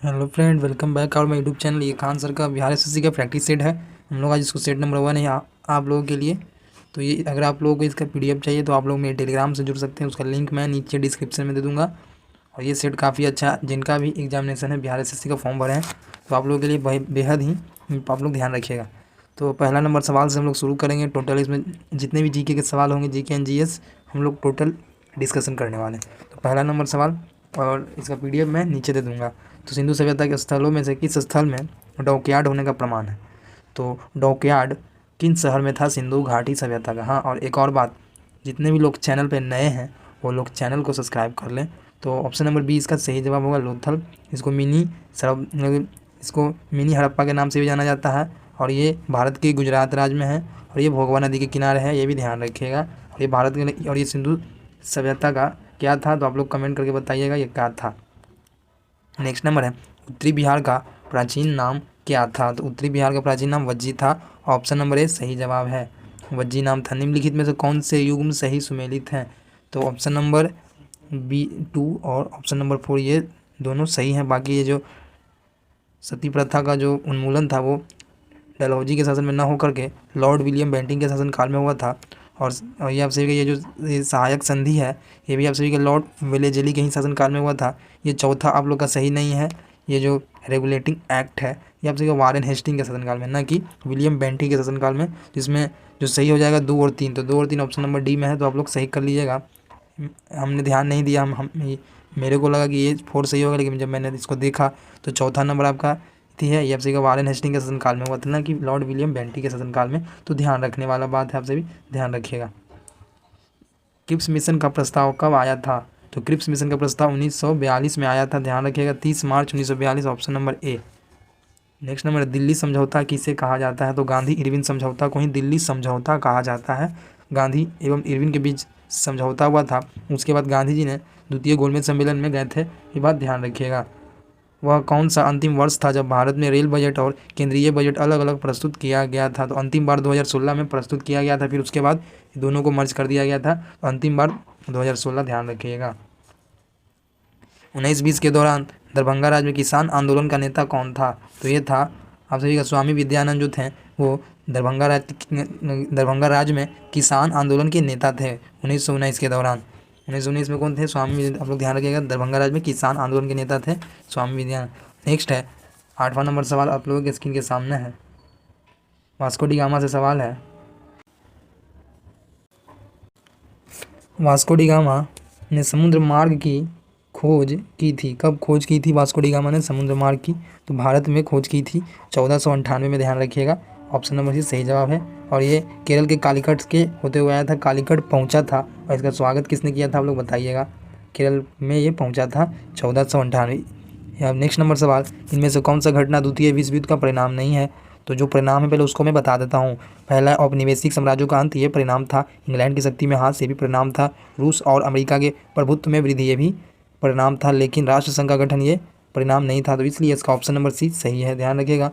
Hello friend, welcome back और my YouTube channel. ये Khan sir का बिहार एसएससी का प्रैक्टिस सेट है। हम लोग आज इसको सेट नंबर 1 है आप लोगों के लिए। तो ये अगर आप लोगों को इसका पीडीएफ चाहिए तो आप लोग मेरे टेलीग्राम से जुड़ सकते हैं। उसका लिंक मैं नीचे डिस्क्रिप्शन में दे दूँगा। और ये सेट काफ़ी अच्छा है। जिनका भी एग्जामिनेशन है बिहार एसएससी का फॉर्म भरे हैं तो आप लोगों के लिए बेहद ही आप लोग ध्यान रखिएगा। तो पहला नंबर सवाल से हम लोग शुरू करेंगे। टोटल इसमें जितने भी जीके के सवाल होंगे, जीके एंड जीएस, हम लोग टोटल डिस्कशन करने वाले हैं। तो पहला नंबर सवाल, और इसका पीडीएफ मैं नीचे दे दूँगा। तो सिंधु सभ्यता के स्थलों में से किस स्थल में डॉकयार्ड होने का प्रमाण है? तो डॉकयार्ड किन शहर में था सिंधु घाटी सभ्यता का? हाँ, और एक और बात, जितने भी लोग चैनल पे नए हैं वो लोग चैनल को सब्सक्राइब कर लें। तो ऑप्शन नंबर बी इसका सही जवाब होगा, लोथल। इसको मिनी हड़प्पा के नाम से भी जाना जाता है और ये भारत के गुजरात राज्य में है और ये भोगवा नदी के किनारे है, ये भी ध्यान रखिएगा। और ये भारत के, और ये सिंधु सभ्यता का क्या था? तो आप लोग कमेंट करके बताइएगा ये क्या था। नेक्स्ट नंबर है, उत्तरी बिहार का प्राचीन नाम क्या था? तो उत्तरी बिहार का प्राचीन नाम वज्जी था। ऑप्शन नंबर ए सही जवाब है, वज्जी नाम था। निम्नलिखित में से कौन से युग्म सही सुमेलित हैं? तो ऑप्शन नंबर B2 और ऑप्शन नंबर 4 ये दोनों सही हैं। बाकी ये जो सती प्रथा का जो उन्मूलन था वो डलहौजी के शासन में न होकर के लॉर्ड विलियम बेंटिंग के शासन काल में हुआ था। और ये आप सभी का ये जो सहायक संधि है ये भी आप सभी के लॉर्ड वेलेजली के ही शासनकाल में हुआ था। ये चौथा आप लोग का सही नहीं है। ये जो रेगुलेटिंग एक्ट है ये आप सभी का वारेन हेस्टिंग के शासनकाल में, ना कि विलियम बेंटिंग के शासनकाल में, जिसमें जो सही हो जाएगा 2 और 3। तो 2 और 3 ऑप्शन नंबर डी में है, तो आप लोग सही कर लीजिएगा। हमने ध्यान नहीं दिया, मेरे को लगा कि ये 4 सही होगा, लेकिन जब मैंने इसको देखा तो चौथा नंबर आपका थी है। ये आप सभी का वारेन हेस्टिंग के शासनकाल में हुआ था, ना कि लॉर्ड विलियम बेंटिंग के शासनकाल में। तो ध्यान रखने वाला बात है, आप सभी ध्यान रखिएगा। क्रिप्स मिशन का प्रस्ताव कब आया था? तो क्रिप्स मिशन का प्रस्ताव 1942 में आया था, ध्यान रखिएगा, 30 मार्च 1942, option number A. Next number, Delhi समझौता किसे कहा जाता है? तो गांधी इरविन समझौता को ही दिल्ली समझौता कहा जाता है। गांधी एवं इरविन के बीच समझौता हुआ था। उसके बाद गांधी जी ने द्वितीय गोलमेज सम्मेलन में गए थे, ये बात ध्यान रखिएगा। वह कौन सा अंतिम वर्ष था जब भारत में रेल बजट और केंद्रीय बजट अलग अलग प्रस्तुत किया गया था? तो अंतिम बार 2016 में प्रस्तुत किया गया था, फिर उसके बाद दोनों को मर्ज कर दिया गया था। तो अंतिम बार 2016, ध्यान रखिएगा। 1920 के दौरान दरभंगा राज्य में किसान आंदोलन का नेता कौन था? तो ये था आप सभी का स्वामी विद्यानंद, जो थे वो दरभंगा राज्य में किसान आंदोलन के नेता थे 1919 के दौरान। 1919 में कौन थे? आप लोग ध्यान रखिएगा, दरभंगा राज्य में किसान आंदोलन के नेता थे स्वामी विद्यानंद। नेक्स्ट है 8वां नंबर सवाल, आप लोगों के स्क्रीन के सामने है। वास्को डी गामा से सवाल है। वास्को डी गामा ने समुद्र मार्ग की खोज की थी, कब खोज की थी वास्को डी गामा ने समुद्र मार्ग की? तो भारत में खोज की थी 1498 में, ध्यान रखिएगा। ऑप्शन नंबर सी सही जवाब है। और ये केरल के कालीकट के होते हुए आया था, कालीकट पहुंचा था। और इसका स्वागत किसने किया था आप लोग बताइएगा। केरल में ये पहुंचा था 1498। अब नेक्स्ट नंबर सवाल, इनमें से कौन सा घटना द्वितीय विश्व युद्ध का परिणाम नहीं है? तो जो परिणाम है पहले उसको मैं बता देता हूँ। पहला, औपनिवेशिक साम्राज्यों का अंत, ये परिणाम था। इंग्लैंड की शक्ति में हाथ, ये भी परिणाम था। रूस और अमेरिका के प्रभुत्व में वृद्धि, ये भी परिणाम था। लेकिन राष्ट्रसंघ का गठन ये परिणाम नहीं था, तो इसलिए इसका ऑप्शन नंबर सी सही है, ध्यान रखिएगा।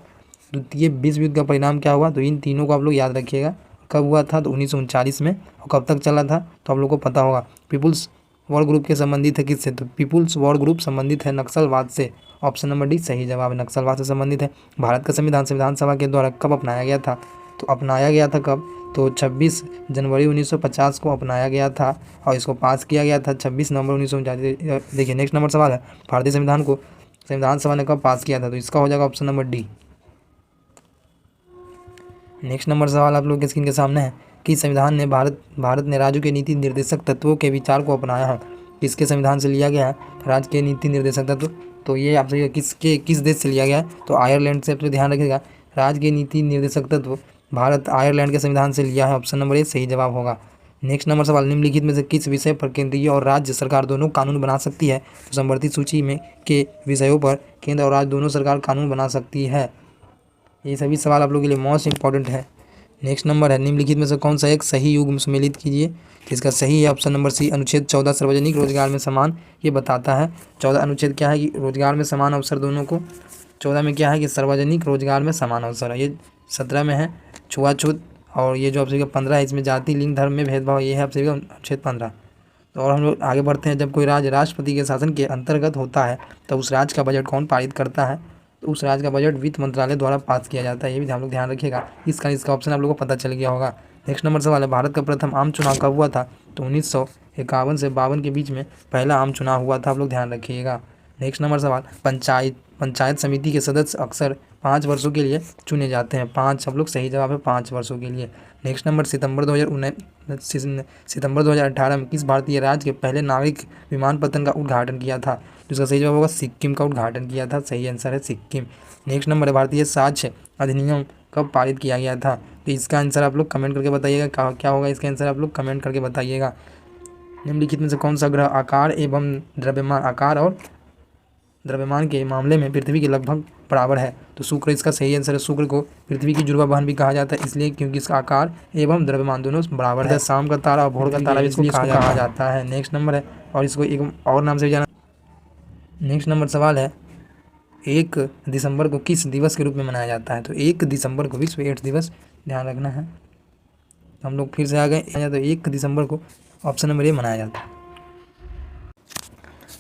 द्वितीय विश्व युद्ध का परिणाम क्या हुआ? तो इन तीनों को आप लोग याद रखिएगा। कब हुआ था? तो 1939 में। और कब तक चला था? तो आप लोग को पता होगा। पीपुल्स वॉर ग्रुप के संबंधित है किससे? तो पीपुल्स वॉर ग्रुप संबंधित है नक्सलवाद से। ऑप्शन नंबर डी सही जवाब है, नक्सलवाद से संबंधित है। भारत का संविधान संविधान सभा के द्वारा कब अपनाया गया था? तो अपनाया गया था कब? तो 26 जनवरी 1950 को अपनाया गया था और इसको पास किया गया था 26 नवंबर 1949। देखिए नेक्स्ट नंबर सवाल है, भारतीय संविधान को संविधान सभा ने कब पास किया था? तो इसका हो जाएगा option number D. Next number सवाल आप लोग के स्क्रीन के सामने है कि संविधान ने भारत ने राज्यों के नीति निर्देशक तत्वों के विचार को अपनाया है। किसके संविधान से लिया गया है राज्य के नीति निर्देशक तत्व? तो ये आप सही किस देश से लिया गया है? तो आयरलैंड से। आप लोग ध्यान रखिएगा, राज्य के नीति निर्देशक तत्व भारत आयरलैंड के संविधान से लिया है, ऑप्शन नंबर ए सही जवाब होगा। नेक्स्ट नंबर सवाल, निम्नलिखित में से किस विषय पर केंद्रीय और राज्य सरकार दोनों कानून बना सकती है? तो संवर्धित सूची में के विषयों पर केंद्र और राज्य दोनों सरकार कानून बना सकती है। ये सभी सवाल आप लोगों के लिए मोस्ट इंपॉर्टेंट है। नेक्स्ट नंबर है, निम्नलिखित में से कौन सा एक सही युग्म सम्मिलित कीजिए? इसका सही है ऑप्शन नंबर सी, अनुच्छेद 14 सार्वजनिक रोजगार में समान, ये बताता है। 14 अनुच्छेद क्या है कि रोजगार में समान अवसर दोनों को। 14 में क्या है कि सार्वजनिक रोजगार में समान अवसर है। ये 17 में है छुआछूत, और ये जो आप सभी का 15 है इसमें जाति लिंग धर्म में भेदभाव, ये है आप सभी का अनुच्छेद 15। तो और हम लोग आगे बढ़ते हैं। जब कोई राज्य राष्ट्रपति के शासन के अंतर्गत होता है तो उस राज्य का बजट कौन पारित करता है? तो उस राज्य का बजट वित्त मंत्रालय द्वारा पास किया जाता है। ये भी हम लोग ध्यान रखिएगा। इसका ऑप्शन आप लोगों को पता चल गया होगा। नेक्स्ट नंबर सवाल है, भारत का प्रथम आम चुनाव कब हुआ था? तो 1951 से 52 के बीच में पहला आम चुनाव हुआ था। आप लोग ध्यान रखिएगा। नेक्स्ट नंबर सवाल, पंचायत समिति के सदस्य अक्सर 5 वर्षों के लिए चुने जाते हैं। 5, सब लोग सही जवाब है, 5 वर्षों के लिए। नेक्स्ट नंबर, सितंबर 2018 में किस भारतीय राज्य के पहले नागरिक विमानपत्तन का उद्घाटन किया था? जिसका सही जवाब होगा सिक्किम का उद्घाटन किया था। सही आंसर है सिक्किम। नेक्स्ट नंबर है, भारतीय साक्ष्य अधिनियम कब पारित किया गया था? तो इसका आंसर आप लोग कमेंट करके बताइएगा। क्या होगा इसका आंसर, आप लोग कमेंट करके बताइएगा। निम्नलिखित में से कौन सा ग्रह आकार एवं द्रव्यमान, आकार और द्रव्यमान के मामले में पृथ्वी के लगभग बराबर है? तो शुक्र इसका सही आंसर है। शुक्र को पृथ्वी की जुड़वा बहन भी कहा जाता है, इसलिए क्योंकि इसका आकार एवं द्रव्यमान दोनों बराबर है। शाम का तारा और भोर का तारा भी इसको कहा जाता है। नेक्स्ट नंबर है, और इसको एक और नाम से भी जाना। नेक्स्ट नंबर सवाल है, 1 दिसंबर को किस दिवस के रूप में मनाया जाता है? तो 1 दिसंबर को विश्व एड्स दिवस, ध्यान रखना है। हम लोग फिर से आ गए। तो 1 दिसंबर को ऑप्शन नंबर ए मनाया जाता है।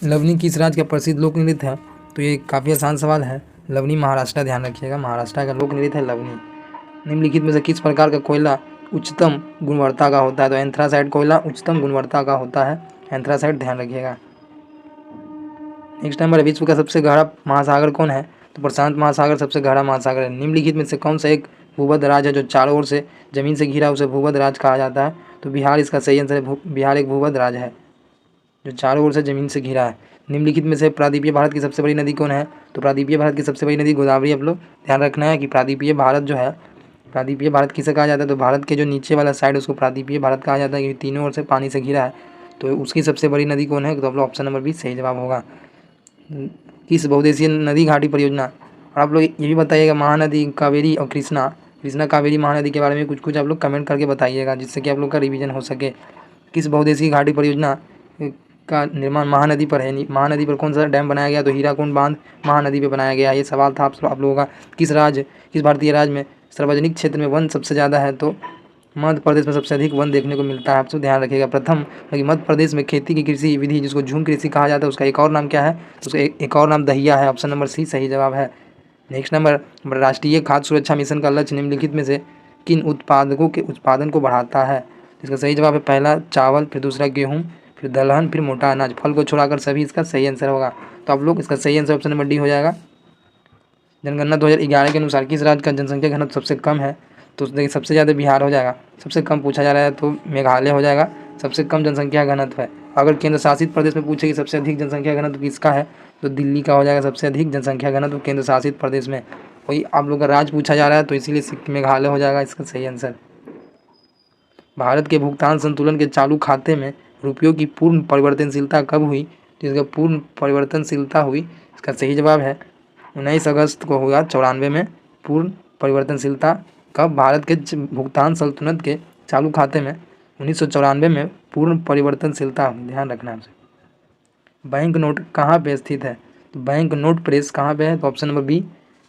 लवनी किस राज्य का प्रसिद्ध लोक नृत्य है? तो ये काफ़ी आसान सवाल है। लवनी महाराष्ट्र, ध्यान रखिएगा, महाराष्ट्र का लोक नृत्य है लवनी। निम्नलिखित में से किस प्रकार का कोयला उच्चतम गुणवत्ता का होता है? तो एंथ्रासाइट कोयला उच्चतम गुणवत्ता का होता है, एंथ्रासाइट, ध्यान रखिएगा। नेक्स्ट नंबर है, विश्व का सबसे गहरा महासागर कौन है? तो प्रशांत महासागर सबसे गहरा महासागर है। निम्नलिखित में से कौन सा एक भूमध्य राज्य है जो चारों ओर से जमीन से घिरा, उसे भूमध्य राज्य कहा जाता है? तो बिहार इसका सही आंसर है। बिहार एक भूमध्य राज्य है जो चारों ओर से जमीन से घिरा है। निम्नलिखित में से प्रायद्वीपीय भारत की सबसे बड़ी नदी कौन है? तो प्रायद्वीपीय भारत की सबसे बड़ी नदी गोदावरी। आप लोग ध्यान रखना है कि प्रायद्वीपीय भारत जो है, प्रायद्वीपीय भारत किसे कहा जाता है? तो भारत के जो नीचे वाला साइड उसको प्रायद्वीपीय भारत कहा जाता है, क्योंकि तीनों ओर से पानी से घिरा है। तो उसकी सबसे बड़ी नदी कौन है? तो आप लोग ऑप्शन नंबर बी सही जवाब होगा। किस बहुदेशीय नदी घाटी परियोजना, और आप लोग ये भी बताइएगा, महानदी कावेरी और कृष्णा कावेरी महानदी के बारे में कुछ आप लोग कमेंट करके बताइएगा, जिससे कि आप लोग का रिवीजन हो सके। किस बहुदेशीय घाटी परियोजना का निर्माण महानदी पर है? महानदी पर कौन सा डैम बनाया गया? तो हीराकुंड बांध महानदी पे बनाया गया। ये सवाल था आप लोगों का। किस भारतीय राज्य में सार्वजनिक क्षेत्र में वन सबसे ज़्यादा है? तो मध्य प्रदेश में सबसे अधिक वन देखने को मिलता है। आप सब ध्यान रखिएगा। प्रथम मध्य प्रदेश में खेती की कृषि विधि जिसको झूम कृषि कहा जाता है, उसका एक और नाम क्या है? उसका एक और नाम दहिया है। ऑप्शन नंबर सी सही जवाब है। नेक्स्ट नंबर, राष्ट्रीय खाद्य सुरक्षा मिशन का लक्ष्य निम्नलिखित में से किन उत्पादकों के उत्पादन को बढ़ाता है? इसका सही जवाब है पहला चावल, फिर दूसरा गेहूँ, फिर दलहन, फिर मोटा अनाज। फल को छोड़ाकर सभी इसका सही आंसर होगा। तो आप लोग इसका सही आंसर ऑप्शन नंबर डी हो जाएगा। जनगणना 2011 के अनुसार किस राज्य का जनसंख्या घनत्व सबसे कम है? तो देखिए सबसे ज़्यादा बिहार हो जाएगा। सबसे कम पूछा जा रहा है तो मेघालय हो जाएगा। सबसे कम जनसंख्या घनत्व है। अगर केंद्र शासित प्रदेश में पूछे कि सबसे अधिक जनसंख्या घनत्व किसका है, तो दिल्ली का हो जाएगा सबसे अधिक जनसंख्या घनत्व केंद्र शासित प्रदेश में। वही आप लोग का राज्य पूछा जा रहा है तो इसीलिए मेघालय हो जाएगा इसका सही आंसर। भारत के भुगतान संतुलन के चालू खाते में रुपयों की पूर्ण परिवर्तनशीलता कब हुई? तो इसका पूर्ण परिवर्तनशीलता हुई, इसका सही जवाब है 19 अगस्त को हुआ 94 में पूर्ण परिवर्तनशीलता। कब? भारत के भुगतान संतुलन के चालू खाते में 1994 में पूर्ण परिवर्तनशीलता, ध्यान रखना है। बैंक नोट कहाँ पे स्थित है? तो बैंक नोट प्रेस कहाँ पे है? तो ऑप्शन नंबर बी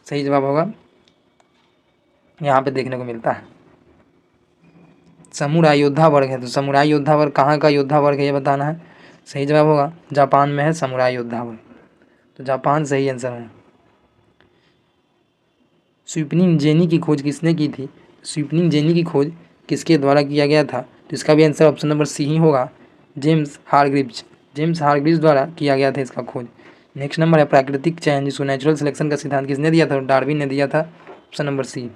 सही जवाब होगा, यहाँ पे देखने को मिलता है। समुराई योद्धा वर्ग है, तो समुराई योद्धा वर्ग कहाँ का योद्धा वर्ग है ये बताना है। सही जवाब होगा जापान में है समुराई योद्धा वर्ग, तो जापान सही आंसर है। स्वीपनिंग जेनी की खोज किसने की थी? स्वीपनिंग जेनी की खोज किसके द्वारा किया गया था? तो इसका भी आंसर ऑप्शन नंबर सी ही होगा, जेम्स हारग्रीव्स द्वारा किया गया था इसका खोज। नेक्स्ट नंबर है, प्राकृतिक चयन जिसको नेचुरल सिलेक्शन का सिद्धांत किसने दिया था? डार्विन ने दिया था। Option number C.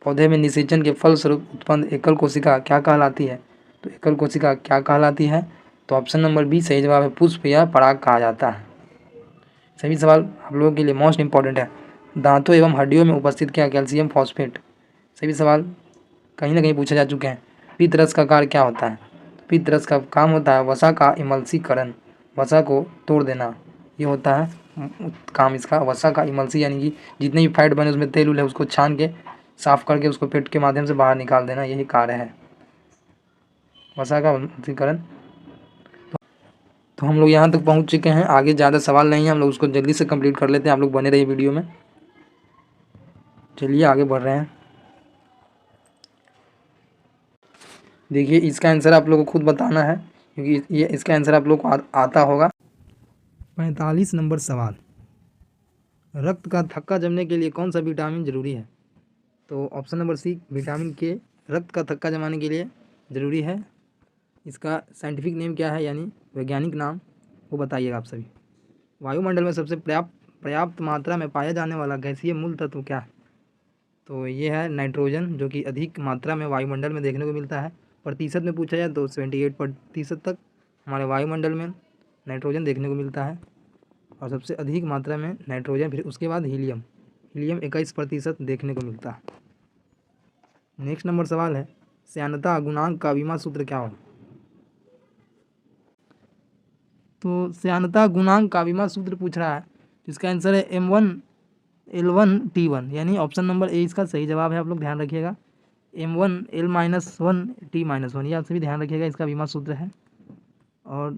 पौधे में निषेचन के फलस्वरूप उत्पन्न एकल कोशिका क्या कहलाती है? तो एकल कोशिका क्या कहलाती है? तो ऑप्शन नंबर बी सही जवाब है, पुष्प या पराग कहा जाता है। सभी सवाल आप लोगों के लिए मोस्ट इंपॉर्टेंट है। दांतों एवं हड्डियों में उपस्थित क्या? Calcium phosphate. सभी सवाल कहीं ना कहीं पूछे जा चुके हैं। पित्त का कार्य क्या होता है? पित्त का काम होता है वसा का इमल्सीकरण, वसा को तोड़ देना, ये होता है काम इसका। वसा का इमल्सी यानी कि जितने भी फैट बने उसमें तेल उल है उसको छान के साफ करके उसको पेट के माध्यम से बाहर निकाल देना, यही कार्य है वसा का इमल्सीकरण। तो हम लोग यहाँ तक पहुँच चुके हैं, आगे ज़्यादा सवाल नहीं है, हम लोग उसको जल्दी से कंप्लीट कर लेते हैं। आप लोग बने रहिए वीडियो में। चलिए आगे बढ़ रहे हैं। देखिए इसका आंसर आप लोगों को खुद बताना है क्योंकि ये इसका आंसर आप लोग को आता होगा। 45 नंबर सवाल, रक्त का थक्का जमने के लिए कौन सा विटामिन जरूरी है? तो ऑप्शन नंबर सी विटामिन के रक्त का थक्का जमाने के लिए ज़रूरी है। इसका साइंटिफिक नेम क्या है, यानी वैज्ञानिक नाम, वो बताइएगा आप सभी। वायुमंडल में सबसे पर्याप्त मात्रा में पाया जाने वाला गैसीय मूल तत्व क्या है? तो ये है नाइट्रोजन, जो कि अधिक मात्रा में वायुमंडल में देखने को मिलता है। प्रतिशत में पूछा जाए तो 78% तक हमारे वायुमंडल में नाइट्रोजन देखने को मिलता है, और सबसे अधिक मात्रा में नाइट्रोजन, फिर उसके बाद हीलियम 21% देखने को मिलता है। नेक्स्ट नंबर सवाल है, श्यानता गुणांक का विमा सूत्र क्या होगा? तो श्यानता गुणांक का विमा सूत्र पूछ रहा है, इसका आंसर है M1L1T1, यानी ऑप्शन नंबर ए इसका सही जवाब है। आप लोग ध्यान रखिएगा, M1L-1T-1, ये आप सभी ध्यान रखिएगा, इसका विमा सूत्र है। और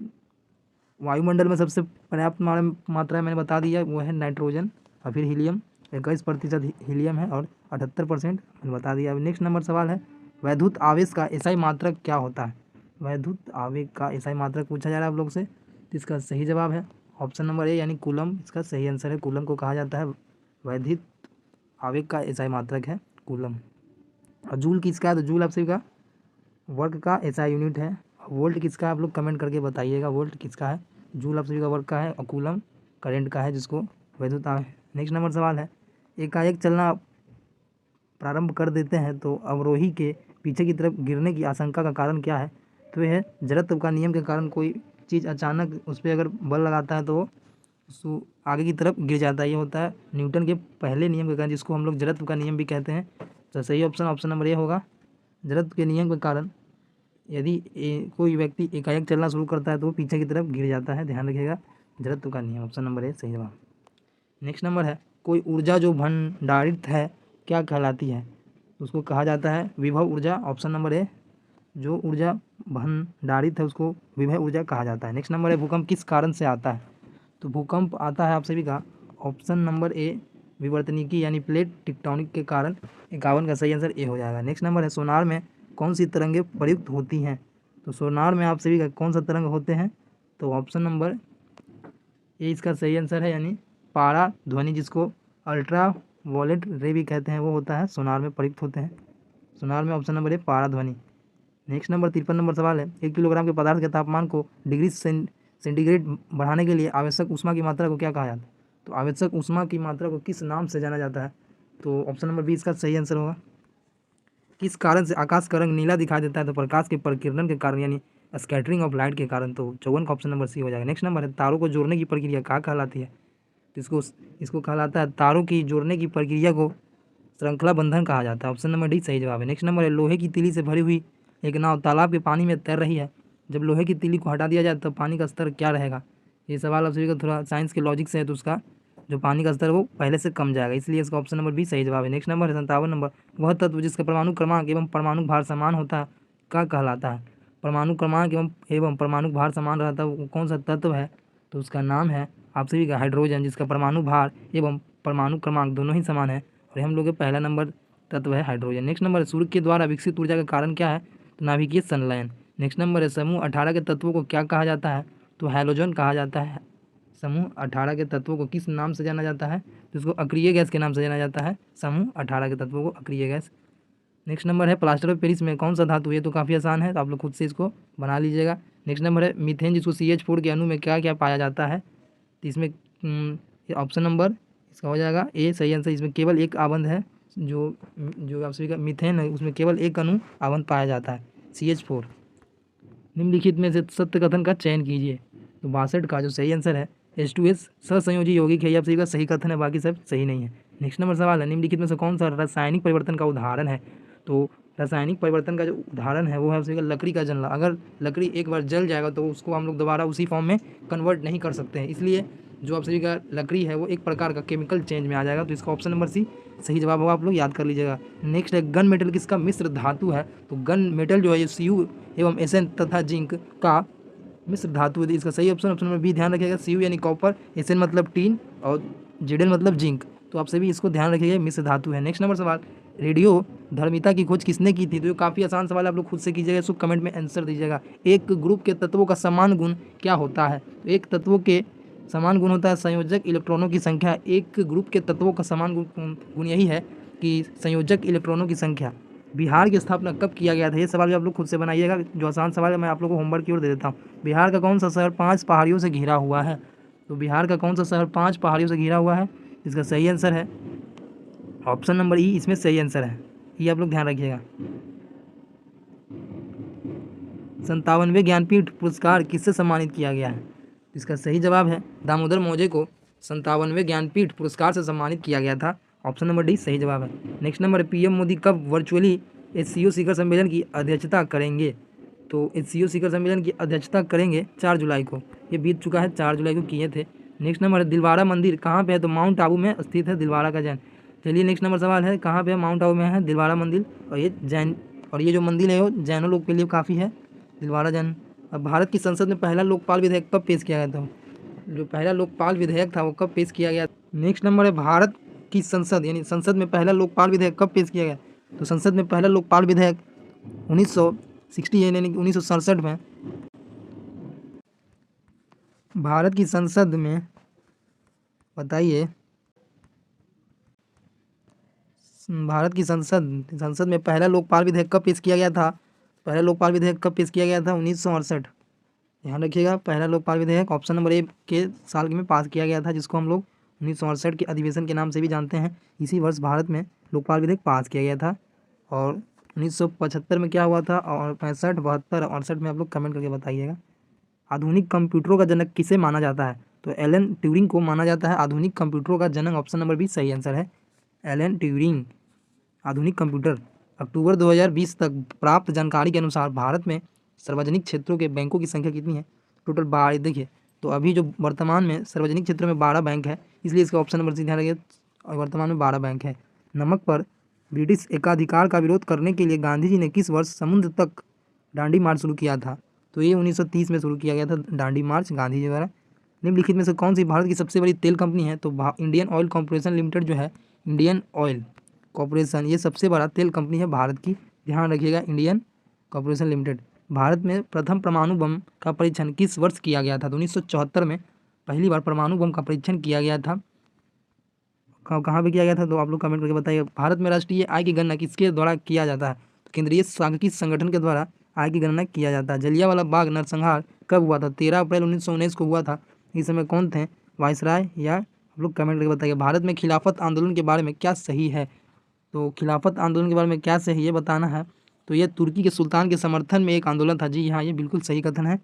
वायुमंडल में सबसे पर्याप्त मात्रा मैंने बता दिया, वो है नाइट्रोजन, और फिर हीलियम 21% हीलियम है, और 78% मैंने बता दिया। नेक्स्ट नंबर सवाल है, वैद्युत आवेश का एसआई मात्रक क्या होता है? वैद्युत आवेश का एसआई मात्रक पूछा जा रहा है आप लोग से, तो इसका सही जवाब है ऑप्शन नंबर ए, यानी कूलम, इसका सही आंसर है। कूलम को कहा जाता है वैद्युत आवेश का एसआई मात्रक है कूलम। और जूल किसका है? तो जूल आप सभी का वर्क का एसआई यूनिट है। वोल्ट किसका है? आप लोग कमेंट करके बताइएगा, वोल्ट किसका है? जूल आप सभी का वर्क का है, और कूलम करंट का है, जिसको वैद्युत आवेश। नेक्स्ट नंबर सवाल है, एकाएक चलना प्रारंभ कर देते हैं तो अवरोही के पीछे की तरफ गिरने की आशंका का कारण क्या है? तो यह जड़त्व का नियम के कारण कोई चीज़ अचानक उस पर अगर बल लगाता है तो उसको आगे की तरफ गिर जाता है। ये होता है न्यूटन के पहले नियम के कारण, जिसको हम लोग जड़त्व का नियम भी कहते हैं। तो सही ऑप्शन नंबर ए होगा, जड़त्व के नियम के कारण यदि कोई व्यक्ति एकाएक चलना शुरू करता है तो वो पीछे की तरफ गिर जाता है। ध्यान रखिएगा, जड़त्व का नियम, ऑप्शन नंबर ए सही जवाब। नेक्स्ट नंबर है, कोई ऊर्जा जो भंडारित है क्या कहलाती है? उसको कहा जाता है विभव ऊर्जा, ऑप्शन नंबर ए, जो ऊर्जा भंडारित है उसको विभव ऊर्जा कहा जाता है। नेक्स्ट नंबर है, भूकंप किस कारण से आता है? तो भूकंप आता है आप सभी का ऑप्शन नंबर ए, विवर्तनिकी यानी प्लेट टेक्टोनिक के कारण। 51 का सही आंसर ए हो जाएगा। नेक्स्ट नंबर है, सोनार में कौन सी तरंगें प्रयुक्त होती हैं? तो सोनार में आप सभी का कौन सा तरंग होते हैं? तो ऑप्शन नंबर ए इसका सही आंसर है, यानी पारा ध्वनि, जिसको अल्ट्रा वॉयलेट रे भी कहते हैं, वो होता है सोनार में प्रयुक्त होते हैं। सोनार में ऑप्शन नंबर ए पारा ध्वनि। नेक्स्ट नंबर 53 नंबर सवाल है, 1 किलोग्राम के पदार्थ के तापमान को डिग्री सेंटीग्रेड बढ़ाने के लिए आवश्यक ऊष्मा की मात्रा को क्या कहा जाता है? तो आवश्यक ऊष्मा की मात्रा को किस नाम से जाना जाता है? तो ऑप्शन नंबर बी इसका सही आंसर होगा। किस कारण से आकाश का रंग नीला दिखाई देता है? तो प्रकाश के प्रकीर्णन के कारण, यानी स्कैटरिंग ऑफ लाइट के कारण। तो 54 का ऑप्शन नंबर सी हो जाएगा। नेक्स्ट नंबर है, तारों को जोड़ने की प्रक्रिया क्या कहलाती है? तो इसको कहलाता है, तारों की जोड़ने की प्रक्रिया को श्रृंखला बंधन कहा जाता है। ऑप्शन नंबर डी सही जवाब है। नेक्स्ट नंबर है, लोहे की तीली से भरी हुई एक नाव तालाब के पानी में तैर रही है, जब लोहे की तीली को हटा दिया जाए तो पानी का स्तर क्या रहेगा? ये सवाल आप सभी का थोड़ा साइंस के लॉजिक से है, तो उसका जो पानी का स्तर वो पहले से कम जाएगा, इसलिए इसका ऑप्शन नंबर बी सही जवाब है। नेक्स्ट नंबर है 57 नंबर, वह तत्व जिसका परमाणु क्रमांक एवं परमाणु भार समान होता है क्या कहलाता है? परमाणु क्रमांक एवं परमाणु भार समान रहता है, वो कौन सा तत्व है? तो उसका नाम है आप सभी का हाइड्रोजन, जिसका परमाणु भार एवं परमाणु क्रमांक दोनों ही समान है, और हम लोग के पहला नंबर तत्व है हाइड्रोजन। नेक्स्ट नंबर है, सूर्य के द्वारा विकसित ऊर्जा का कारण क्या है? तो नाभिकीय संलयन। नेक्स्ट नंबर है, समूह 18 के तत्वों को क्या कहा जाता है? तो हैलोजन कहा जाता है। समूह 18 के तत्वों को किस नाम से जाना जाता है? तो इसको अक्रिय गैस के नाम से जाना जाता है, समूह 18 के तत्वों को अक्रिय गैस। नेक्स्ट नंबर है, प्लास्टर ऑफ पेरिस में कौन सा धातु? ये तो काफ़ी आसान है, तो आप लोग खुद से इसको बना लीजिएगा। नेक्स्ट नंबर है, मीथेन, जिसको CH4 के अणु में क्या क्या पाया जाता है? तो इसमें ऑप्शन नंबर इसका हो जाएगा ए सही आंसर। इसमें केवल एक आबंध है, जो आप सभी का मीथेन है, उसमें केवल एक अणु आबंध पाया जाता है, CH4। निम्नलिखित में से सत्य कथन का चयन कीजिए। तो 62 का जो सही आंसर है, H2S सहसंयोजी यौगिक है, ये आप सभी का सही कथन है, बाकी सब सही नहीं है। नेक्स्ट नंबर सवाल है, निम्नलिखित में से कौन सा रासायनिक परिवर्तन का उदाहरण है? तो रासायनिक परिवर्तन का जो उदाहरण है वो है आप सभी का लकड़ी का जलना। अगर लकड़ी एक बार जल जाएगा तो उसको हम लोग दोबारा उसी फॉर्म में कन्वर्ट नहीं कर सकते हैं, इसलिए जो आप सभी का लकड़ी है वो एक प्रकार का केमिकल चेंज में आ जाएगा। तो इसका ऑप्शन नंबर सी सही जवाब होगा, आप लोग याद कर लीजिएगा। नेक्स्ट है, गन मेटल किसका मिश्र धातु है? तो गन मेटल जो है ये Cu एवं Sn तथा जिंक का मिश्र धातु है। इसका सही ऑप्शन नंबर बी ध्यान रखिएगा, Cu यानी कॉपर, Sn मतलब टीन, और Zn मतलब जिंक। तो आप सभी इसको ध्यान रखिएगा, मिश्र धातु है। नेक्स्ट नंबर सवाल, रेडियो धर्मिता की खोज किसने की थी? तो ये काफ़ी आसान सवाल है, आप लोग खुद से कीजिएगा, इसको कमेंट में आंसर दीजिएगा। एक ग्रुप के तत्वों का समान गुण क्या होता है? तो एक तत्वों के समान गुण होता है संयोजक इलेक्ट्रॉनों की संख्या। एक ग्रुप के तत्वों का समान गुण यही है कि संयोजक इलेक्ट्रॉनों की संख्या। बिहार की स्थापना कब किया गया था? ये सवाल भी आप लोग खुद से बनाइएगा, जो आसान सवाल है मैं आप लोगों को होमवर्क की ओर दे देता हूँ। बिहार का कौन सा शहर 5 पहाड़ियों से घिरा हुआ है? तो बिहार का कौन सा शहर 5 पहाड़ियों से घिरा हुआ है? इसका सही आंसर है ऑप्शन नंबर ई, इसमें सही आंसर है। ये आप लोग ध्यान रखिएगा। 57वें ज्ञानपीठ पुरस्कार किससे सम्मानित किया गया है? इसका सही जवाब है दामोदर मौजे को 57वें ज्ञानपीठ पुरस्कार से सम्मानित किया गया था। ऑप्शन नंबर डी सही जवाब है। नेक्स्ट नंबर, पीएम मोदी कब वर्चुअली एससीओ शिखर सम्मेलन की अध्यक्षता करेंगे? तो एससीओ शिखर सम्मेलन की अध्यक्षता करेंगे 4 जुलाई को। ये बीत चुका है, 4 जुलाई को किए थे। नेक्स्ट नंबर, दिलवारा मंदिर कहाँ पे है? तो माउंट आबू में स्थित है दिलवारा का जैन। चलिए नेक्स्ट नंबर सवाल है, कहाँ पे है? माउंट आबू में है दिलवारा मंदिर, और ये जैन, और ये जो मंदिर है वो जैनों लोग के लिए काफ़ी है, दिलवारा जैन। अब भारत की संसद में पहला लोकपाल विधेयक कब पेश किया गया था? जो पहला लोकपाल विधेयक था वो कब पेश किया गया? नेक्स्ट नंबर है, भारत की संसद यानी संसद में पहला लोकपाल विधेयक कब पेश किया गया? तो संसद में पहला लोकपाल विधेयक 1960 यानी 1967 में भारत की संसद में, बताइए, भारत की संसद में पहला लोकपाल विधेयक कब पेश किया गया था? पहला लोकपाल विधेयक कब पेश किया गया था? 1968। ध्यान रखिएगा, पहला लोकपाल विधेयक ऑप्शन नंबर ए के साल में पास किया गया था, जिसको हम लोग 1968 के अधिवेशन के नाम से भी जानते हैं। इसी वर्ष भारत में लोकपाल विधेयक पास किया गया था। और 1975 में क्या हुआ था, और 65, 72, 68 में आप लोग कमेंट करके बताइएगा। आधुनिक कंप्यूटरों का जनक किसे माना जाता है? तो एलन ट्यूरिंग को माना जाता है आधुनिक कंप्यूटरों का जनक। ऑप्शन नंबर बी सही आंसर है, एलन ट्यूरिंग। आधुनिक कंप्यूटर। अक्टूबर 2020 तक प्राप्त जानकारी के अनुसार भारत में सार्वजनिक क्षेत्रों के बैंकों की संख्या कितनी है? टोटल 12। देखिए, तो अभी जो वर्तमान में सार्वजनिक क्षेत्रों में 12 बैंक है, इसलिए इसका ऑप्शन नंबर सी ध्यान रखिए, और वर्तमान में 12 बैंक है। नमक पर ब्रिटिश एकाधिकार का विरोध करने के लिए गांधी जी ने किस वर्ष समुद्र तक दांडी मार्च शुरू किया था? तो ये 1930 में शुरू किया गया था दांडी मार्च गांधी जी द्वारा। निम्नलिखित में से कौन सी भारत की सबसे बड़ी तेल कंपनी है? तो इंडियन ऑयल कॉर्पोरेशन लिमिटेड जो है, इंडियन ऑयल कॉर्पोरेशन, ये सबसे बड़ा तेल कंपनी है भारत की। ध्यान रखिएगा, इंडियन कॉर्पोरेशन लिमिटेड। भारत में प्रथम परमाणु बम का परीक्षण किस वर्ष किया गया था? तो 1974 में पहली बार परमाणु बम का परीक्षण किया गया था। कहाँ पे किया गया था? तो आप लोग कमेंट करके बताइए। भारत में राष्ट्रीय आय की गणना किसके द्वारा किया जाता है? तो केंद्रीय सांख्यिकी संगठन के द्वारा आय की गणना किया जाता है। जलियांवाला बाग नरसंहार कब हुआ था? 13 अप्रैल 1919 को हुआ था। इस समय कौन थे, वायसराय या? आप लोग कमेंट करके बताइए। भारत में खिलाफत आंदोलन के बारे में क्या सही है? तो खिलाफत आंदोलन के बारे में क्या सही है बताना है। तो ये तुर्की के सुल्तान के समर्थन में एक आंदोलन था। जी हाँ, ये बिल्कुल सही कथन है,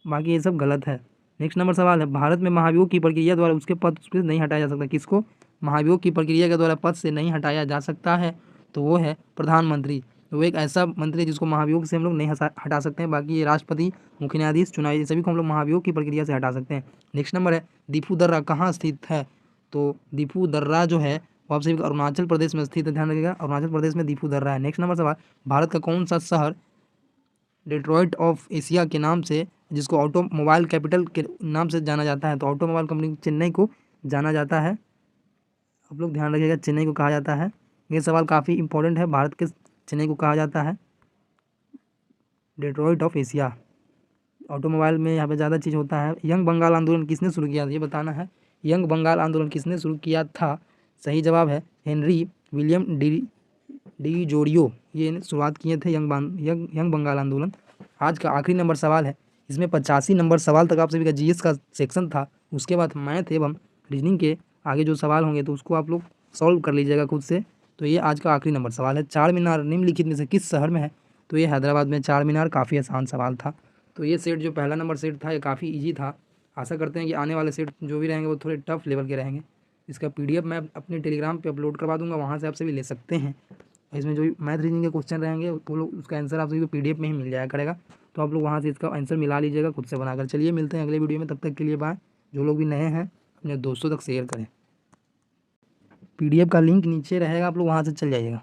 बाकी ये सब गलत है। नेक्स्ट नंबर सवाल है, भारत में महाभियोग की प्रक्रिया द्वारा उसके पद से नहीं हटाया जा सकता। किसको महाभियोग की प्रक्रिया के द्वारा पद से नहीं हटाया जा सकता है? तो वो है प्रधानमंत्री। तो वो एक ऐसा मंत्री है जिसको महाभियोग से हम लोग नहीं हटा सकते हैं। बाकी ये राष्ट्रपति, मुख्य न्यायाधीश, चुनावी, सभी को हम लोग महाभियोग की प्रक्रिया से हटा सकते हैं। नेक्स्ट नंबर है, दीफू दर्रा कहाँ स्थित है? तो दीफू दर्रा जो है वो आप सभी को अरुणाचल प्रदेश में स्थित है। ध्यान रखिएगा, अरुणाचल प्रदेश में दीफू दर्रा है। नेक्स्ट नंबर सवाल, भारत का कौन सा शहर डेट्रॉइट ऑफ एशिया के नाम से, जिसको ऑटोमोबाइल कैपिटल के नाम से जाना जाता है? तो ऑटोमोबाइल कंपनी चेन्नई को जाना जाता है। आप लोग ध्यान रखिएगा, चेन्नई को कहा जाता है। ये सवाल काफ़ी इंपॉर्टेंट है, भारत के चेन्नई को कहा जाता है डेट्रॉइट ऑफ एशिया। ऑटोमोबाइल में यहाँ पे ज़्यादा चीज़ होता है। यंग बंगाल आंदोलन किसने शुरू किया था? ये बताना है, यंग बंगाल आंदोलन किसने शुरू किया था? सही जवाब है हेनरी विलियम डी जोडियो, ये शुरुआत किए थे यंग बंगाल आंदोलन। आज का आखिरी नंबर सवाल है, इसमें 85 नंबर सवाल तक आप सभी का जीएस का सेक्शन था। उसके बाद मैथ एवं रीजनिंग के आगे जो सवाल होंगे तो उसको आप लोग सॉल्व कर लीजिएगा खुद से। तो ये आज का आखिरी नंबर सवाल है, चार मीनार निम्नलिखित में से किस शहर में है? तो ये हैदराबाद में चार मीनार। काफ़ी आसान सवाल था। तो ये सेट जो पहला नंबर सेट था ये काफ़ी ईजी था। आशा करते हैं कि आने वाले सेट जो भी रहेंगे वो थोड़े टफ लेवल के रहेंगे। इसका पीडीएफ मैं अपने टेलीग्राम पे अपलोड करवा दूंगा, वहाँ से आप सभी ले सकते हैं। इसमें जो भी मैथ रीजनिंग के क्वेश्चन रहेंगे वो लोग उसका आंसर आप सभी को पीडीएफ में ही मिल जाया करेगा। तो आप लोग वहाँ से इसका आंसर मिला लीजिएगा खुद से बनाकर। चलिए मिलते हैं अगले वीडियो में, तब तक के लिए बाय। जो लोग भी नए हैं अपने दोस्तों तक शेयर करें। पीडीएफ का लिंक नीचे रहेगा, आप लोग वहाँ से चल जाइएगा।